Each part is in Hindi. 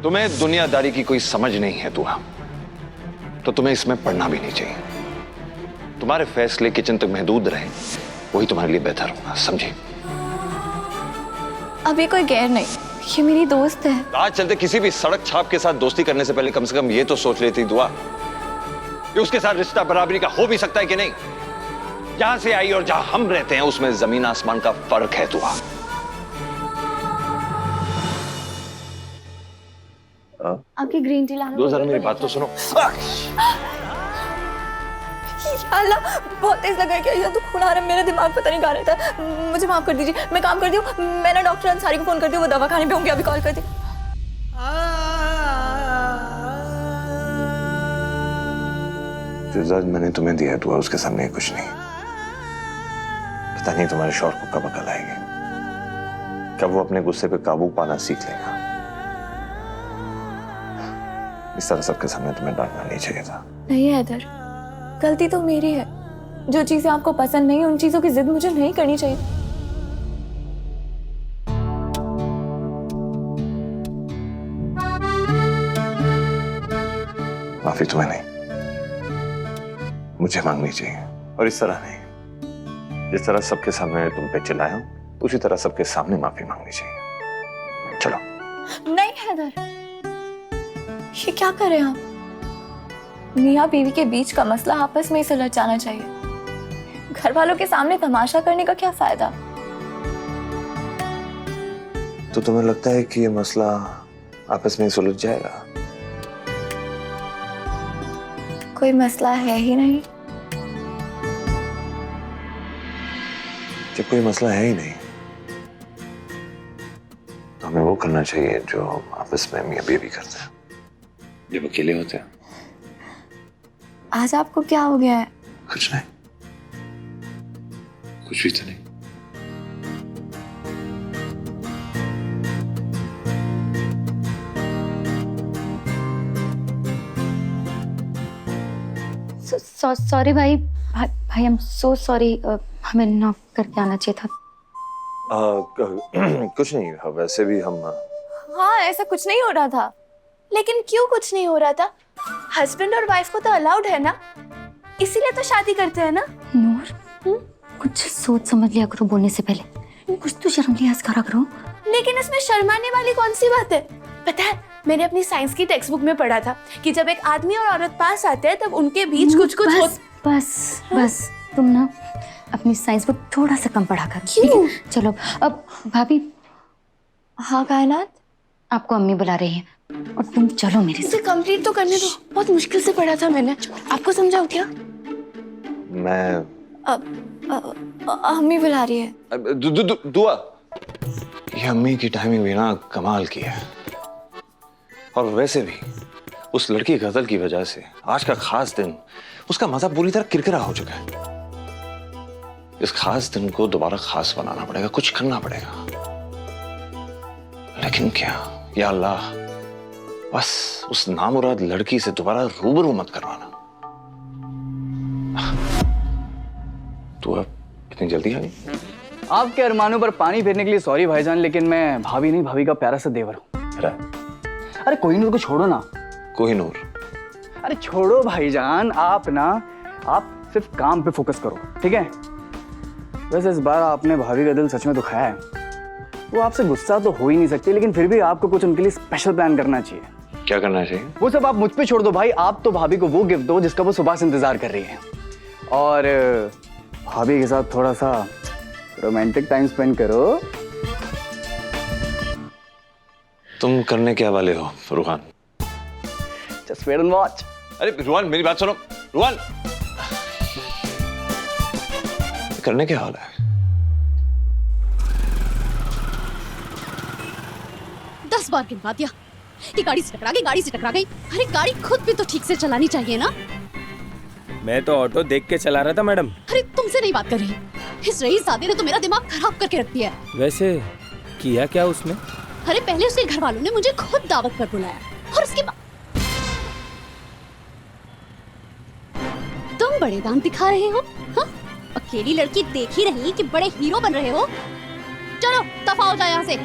तुम्हें दुनियादारी की कोई समझ नहीं है दुआ, तो तुम्हें इसमें पढ़ना भी नहीं चाहिए। तुम्हारे फैसले किचन तक महदूद रहे, वही तुम्हारे लिए बेहतर होगा, समझे? अभी कोई गैर नहीं, ये मेरी दोस्त है। आज चलते किसी भी सड़क छाप के साथ दोस्ती करने से पहले कम से कम ये तो सोच लेती दुआ कि उसके साथ रिश्ता बराबरी का हो भी सकता है कि नहीं। जहां से आई और जहां हम रहते हैं उसमें जमीन आसमान का फर्क है दुआ। आपकी ग्रीन टी लाना। दो जरा मेरी बात तो सुनो। अल्लाह, बहुत तेज लगा क्या? ये तो खून आ रहा है, मेरा दिमाग पता नहीं कहाँ रहता है। मुझे माफ कर दीजिए, मैं काम करती हूँ। मैं ना डॉक्टर अंसारी को फोन करती हूँ, वो दवाखाने पे होंगे, अभी कॉल करती हूँ। जो इजाजत मैंने तुम्हें दिया दुआ, उसके सामने कुछ नहीं। पता नहीं तुम्हारे शौहर को कब अकल आएगी, कब वो अपने गुस्से पे काबू पाना सीख लेगा। इस तरह सबके सामने तुम्हें डांटना नहीं चाहिए था। नहीं हैदर, गलती तो मेरी है। जो चीजें आपको पसंद नहीं, उन चीजों की जिद मुझे नहीं करनी चाहिए। माफी तुम्हें नहीं, मुझे मांगनी चाहिए, और इस तरह नहीं। जिस तरह सबके सामने तुम पे चिल्लाया हूं, उसी तरह सबके सामने माफी मांगनी चाहिए। चलो। नहीं हैदर, ये क्या कर रहे हैं आप? मियाँ बीवी के बीच का मसला आपस में ही सुलझ जाना चाहिए। घर वालों के सामने तमाशा करने का क्या फायदा? तो तुम्हें लगता है कि ये मसला आपस में ही सुलझ जाएगा? कोई मसला है ही नहीं। जब कोई मसला है ही नहीं, तो हमें वो करना चाहिए जो आपस में मियाँ बीवी करते हैं जब अकेले होते हैं। आज आपको क्या हो गया है? कुछ नहीं, कुछ भी तो नहीं। सॉरी भाई, भाई आई एम सो सॉरी। हमें नॉक करके आना चाहिए था। कुछ नहीं, वैसे भी हम हाँ, ऐसा कुछ नहीं हो रहा था। लेकिन क्यों कुछ नहीं हो रहा था? हस्बैंड और वाइफ को तो अलाउड है ना, इसीलिए तो शादी करते हैं ना। नूर, कुछ सोच समझ लिया करो बोलने से पहले। कुछ तो शर्म लिहाज करा करो। लेकिन इसमें शर्माने वाली कौन सी बात है? पता है, मैंने अपनी साइंस की टेक्स्ट बुक में पढ़ा था कि जब एक आदमी और औरत पास आते हैं तब उनके बीच कुछ कुछ बस तुम ना अपनी साइंस बुक थोड़ा सा कम पढ़ा करो। क्यों? चलो अब भाभी। हाँ कायनात, आपको अम्मी बुला रही हैं और तुम चलो मेरे इसे कंप्लीट तो करने दो। बहुत मुश्किल से पढ़ा था मैंने, आपको समझाऊं क्या? मैं अम्मी बुला रही है। दुआ, ये अम्मी की टाइमिंग भी ना कमाल की है। और वैसे भी उस लड़की के कत्ल की वजह से आज का खास दिन, उसका मजा पूरी तरह किरकिरा हो चुका है। इस खास दिन को दोबारा खास बनाना पड़ेगा, कुछ करना पड़ेगा। लेकिन क्या? या अल्लाह, बस उस नामुराद लड़की से दोबारा रूबरू मत करवाना। तू अब इतनी जल्दी आ गई? आपके अरमानों पर पानी फेरने के लिए सॉरी भाईजान, लेकिन मैं भाभी नहीं, भाभी का प्यारा सा देवर हूँ। अरे कोहिनूर को छोड़ो ना। कोहिनूर? अरे छोड़ो भाईजान, आप सिर्फ काम पे फोकस करो, ठीक है? वैसे इस बार आपने भाभी का दिल सच में दुखाया है। वो आपसे गुस्सा तो हो ही नहीं सकती, लेकिन फिर भी आपको कुछ उनके लिए स्पेशल प्लान करना चाहिए। क्या करना चाहिए? वो सब आप मुझ पे छोड़ दो भाई। आप तो भाभी को वो गिफ्ट दो जिसका वो सुबह से इंतजार कर रही है, और भाभी के साथ थोड़ा सा रोमांटिक टाइम स्पेंड करो। तुम करने क्या वाले हो Ruhaan? Just wait and watch. अरे रूहान, मेरी बात सुनो। रूहान, करने क्या वाला है? 10 बार गिनवा दिया। ये गाड़ी से टकरा गई। अरे गाड़ी खुद भी तो ठीक से चलानी चाहिए ना। मैं तो ऑटो देख के चला रहा था मैडम। अरे तुमसे नहीं बात कर रही। इस रईसजादे ने तो मेरा दिमाग खराब करके रख दिया है। वैसे किया क्या उसने? अरे पहले उसके घर वालों ने मुझे खुद दावत पर बुलाया, और उसके बाद तुम बड़े दांत दिखा रहे हो। हाँ? अकेली लड़की देख ही रही कि बड़े हीरो बन रहे हो। चलो दफा हो जाए यहाँ से।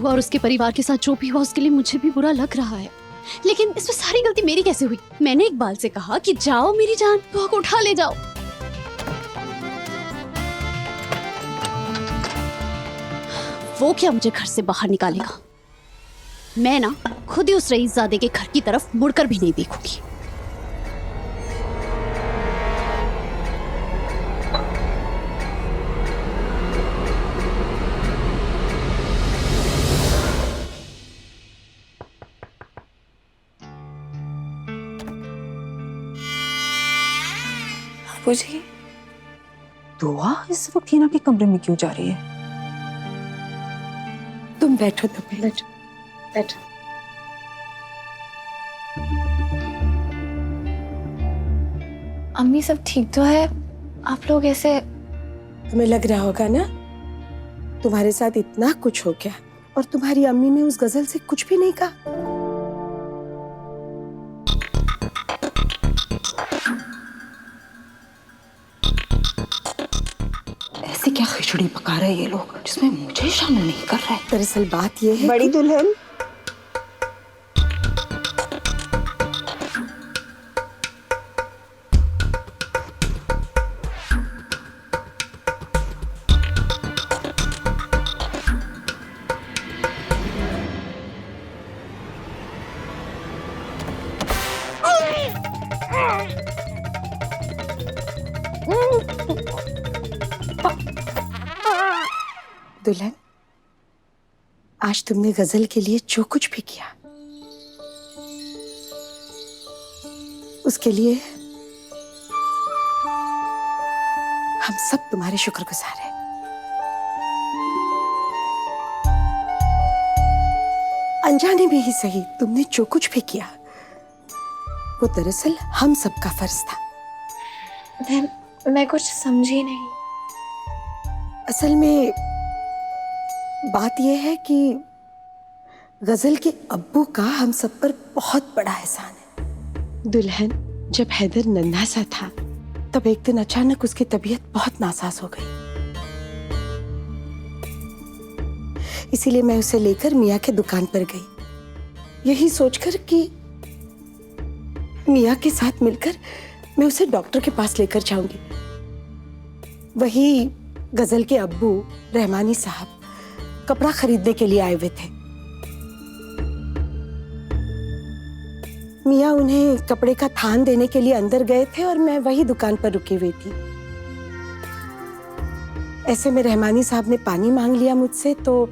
हुआ और उसके परिवार के साथ जो भी हुआ उसके लिए मुझे भी बुरा लग रहा है, लेकिन इसमें सारी गलती मेरी कैसे हुई? मैंने इकबाल से कहा कि जाओ मेरी जान, तो आग उठा ले जाओ। वो क्या मुझे घर से बाहर निकालेगा? मैं ना खुद ही उस रईसजादे के घर की तरफ मुड़कर भी नहीं देखूंगी। जी दुआ इस वक्त हिना के कमरे में क्यों जा रही है? तुम बैठो तो बैठो बैठो। अम्मी सब ठीक तो है? आप लोग ऐसे? तुम्हें लग रहा होगा ना तुम्हारे साथ इतना कुछ हो गया और तुम्हारी अम्मी ने उस गजल से कुछ भी नहीं कहा। ऐसे क्या खिचड़ी पका रहे ये लोग जिसमें मुझे शामिल नहीं कर रहे? दरअसल बात ये है बड़ी दुल्हन, दुल्हन आज तुमने गजल के लिए जो कुछ भी किया उसके लिए हम सब तुम्हारे शुक्रगुजार हैं। अनजाने में ही सही तुमने जो कुछ भी किया वो दरअसल हम सबका फर्ज था। मैं कुछ समझी नहीं। असल में बात यह है कि गजल के अब्बू का हम सब पर बहुत बड़ा एहसान है। दुल्हन जब हैदर नन्हा सा था तब एक दिन अचानक उसकी तबीयत बहुत नासाज हो गई। इसीलिए मैं उसे लेकर मियाँ के दुकान पर गई, यही सोचकर कि मियाँ के साथ मिलकर मैं उसे डॉक्टर के पास लेकर जाऊंगी। वही गजल के अब्बू रहमानी साहब कपड़ा खरीदने के लिए आए हुए थे। मियाँ उन्हें कपड़े का थान देने के लिए अंदर गए थे और मैं वही दुकान पर रुकी हुई थी। ऐसे में रहमानी साहब ने पानी मांग लिया मुझसे, तो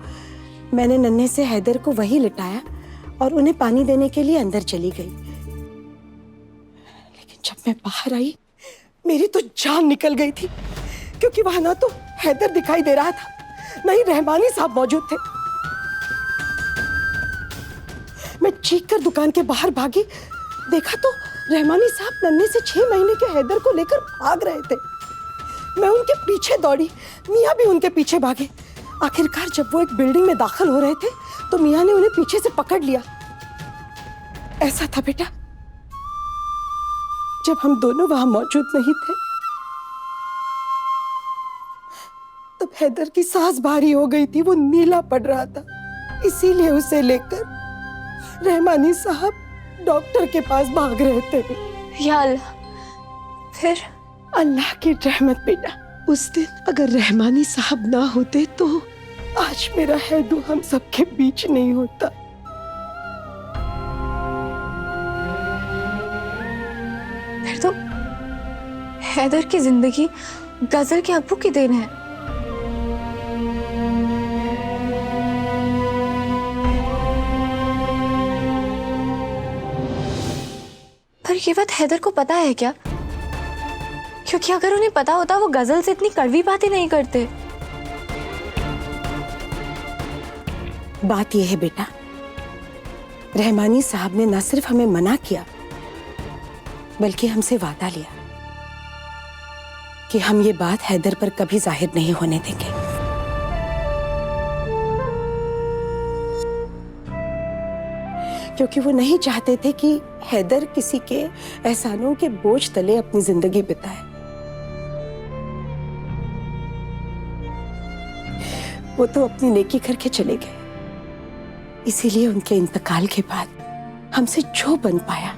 मैंने नन्हे से हैदर को वहीं लिटाया और उन्हें पानी देने के लिए अंदर चली गई। लेकिन जब मैं बाहर आई मेरी तो जान निकल गई थी, क्योंकि वहां ना तो हैदर दिखाई दे रहा था न ही रहमानी साहब मौजूद थे। मैं चीख कर दुकान के बाहर भागी, देखा तो रहमानी साहब नन्हे से 6 महीने के हैदर को लेकर भाग रहे थे। मैं उनके पीछे दौड़ी, मियाँ भी उनके पीछे भागे। आखिरकार जब वो एक बिल्डिंग में दाखिल हो रहे थे तो मियाँ ने उन्हें पीछे से पकड़ लिया। ऐसा था बेटा, जब हम दोनों वहां मौजूद नहीं थे तब हैदर की सांस भारी हो गई थी, वो नीला पड़ रहा था। इसीलिए उसे लेकर रहमानी साहब डॉक्टर के पास भाग रहे थे। या अल्लाह, फिर? अल्लाह की रहमत बेटा, उस दिन अगर रहमानी साहब ना होते तो आज मेरा हैदू हम सबके बीच नहीं होता। फिर तो हैदर की जिंदगी गजल के अब्बू की देन है। पर ये बात हैदर को पता है क्या? क्योंकि अगर उन्हें पता होता वो गजल से इतनी कड़वी बातें नहीं करते। बात यह है बेटा, रहमानी साहब ने न सिर्फ हमें मना किया बल्कि हमसे वादा लिया कि हम ये बात हैदर पर कभी जाहिर नहीं होने देंगे। क्योंकि वो नहीं चाहते थे कि हैदर किसी के एहसानों के बोझ तले अपनी जिंदगी बिताए। वो तो अपनी नेकी करके चले गए, इसीलिए उनके इंतकाल के बाद हमसे जो बन पाया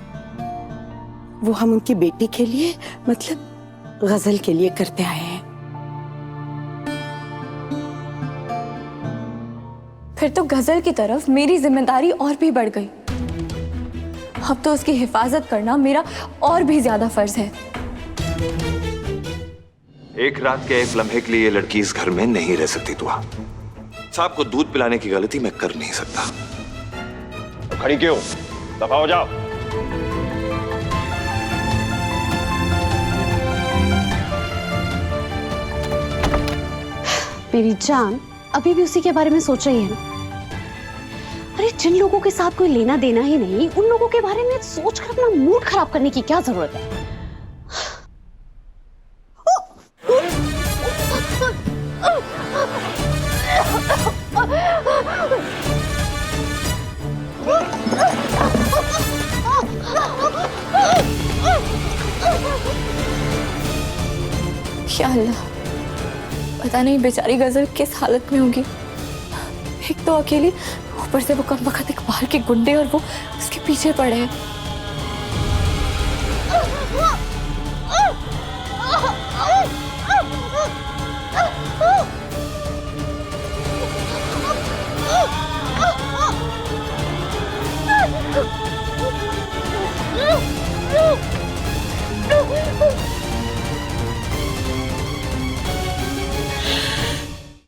वो हम उनकी बेटी के लिए मतलब गजल के लिए करते आए हैं। फिर तो गजल की तरफ मेरी जिम्मेदारी और भी बढ़ गई। अब तो उसकी हिफाजत करना मेरा और भी ज्यादा फर्ज है। एक रात के एक लम्हे के लिए ये लड़की इस घर में नहीं रह सकती। दुआ साहब को दूध पिलाने की गलती मैं कर नहीं सकता। अब खड़ी क्यों? दफा हो जाओ। मेरी जान अभी भी उसी के बारे में सोच रही है ना? अरे जिन लोगों के साथ कोई लेना देना ही नहीं, उन लोगों के बारे में सोचकर अपना मूड खराब करने की क्या जरूरत है? या अल्लाह, पता नहीं बेचारी गजल किस हालत में होगी। एक तो अकेली, ऊपर से वो कम वक्त इकबाल के गुंडे और वो उसके पीछे पड़े हैं।